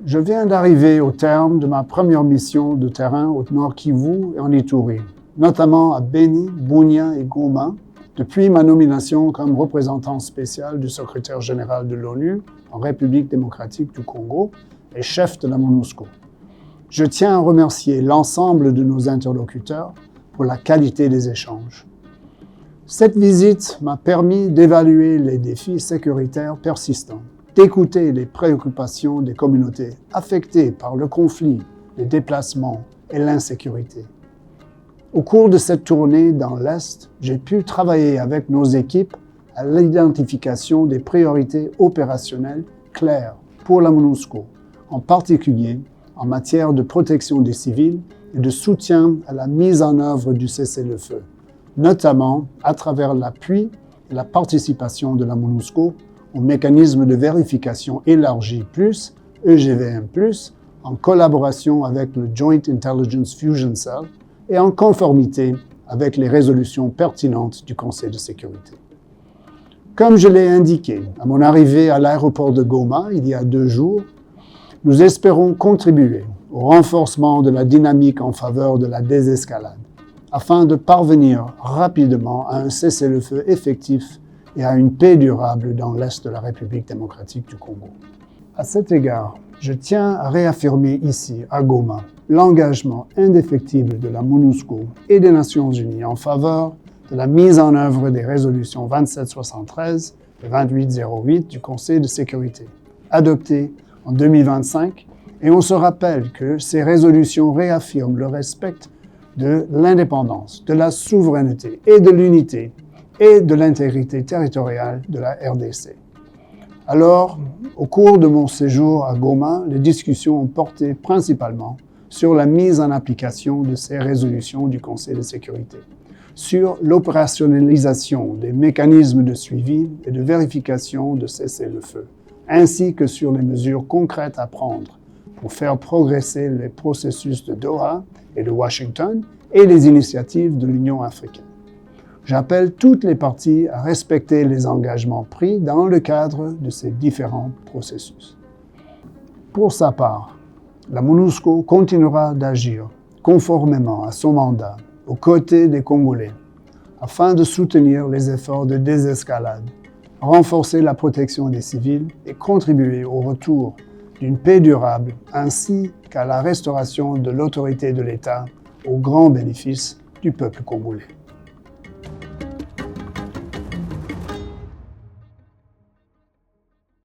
Je viens d'arriver au terme de ma première mission de terrain au Nord Kivu et en Ituri, notamment à Beni, Bunia et Goma, depuis ma nomination comme représentant spécial du secrétaire général de l'ONU en République démocratique du Congo et chef de la MONUSCO. Je tiens à remercier l'ensemble de nos interlocuteurs pour la qualité des échanges. Cette visite m'a permis d'évaluer les défis sécuritaires persistants, d'écouter les préoccupations des communautés affectées par le conflit, les déplacements et l'insécurité. Au cours de cette tournée dans l'Est, j'ai pu travailler avec nos équipes à l'identification des priorités opérationnelles claires pour la MONUSCO, en particulier en matière de protection des civils et de soutien à la mise en œuvre du cessez-le-feu, notamment à travers l'appui et la participation de la MONUSCO au mécanisme de vérification élargi plus, EGVM+, en collaboration avec le Joint Intelligence Fusion Cell et en conformité avec les résolutions pertinentes du Conseil de sécurité. Comme je l'ai indiqué à mon arrivée à l'aéroport de Goma il y a 2 jours, nous espérons contribuer au renforcement de la dynamique en faveur de la désescalade, afin de parvenir rapidement à un cessez-le-feu effectif et à une paix durable dans l'Est de la République démocratique du Congo. À cet égard, je tiens à réaffirmer ici, à Goma, l'engagement indéfectible de la MONUSCO et des Nations Unies en faveur de la mise en œuvre des résolutions 2773 et 2808 du Conseil de sécurité, adoptées en 2025, et on se rappelle que ces résolutions réaffirment le respect de l'indépendance, de la souveraineté et de l'unité et de l'intégrité territoriale de la RDC. Alors, au cours de mon séjour à Goma, les discussions ont porté principalement sur la mise en application de ces résolutions du Conseil de sécurité, sur l'opérationnalisation des mécanismes de suivi et de vérification de cessez-le-feu, ainsi que sur les mesures concrètes à prendre pour faire progresser les processus de Doha et de Washington et les initiatives de l'Union africaine. J'appelle toutes les parties à respecter les engagements pris dans le cadre de ces différents processus. Pour sa part, la MONUSCO continuera d'agir conformément à son mandat aux côtés des Congolais afin de soutenir les efforts de désescalade, renforcer la protection des civils et contribuer au retour d'une paix durable ainsi qu'à la restauration de l'autorité de l'État au grand bénéfice du peuple congolais.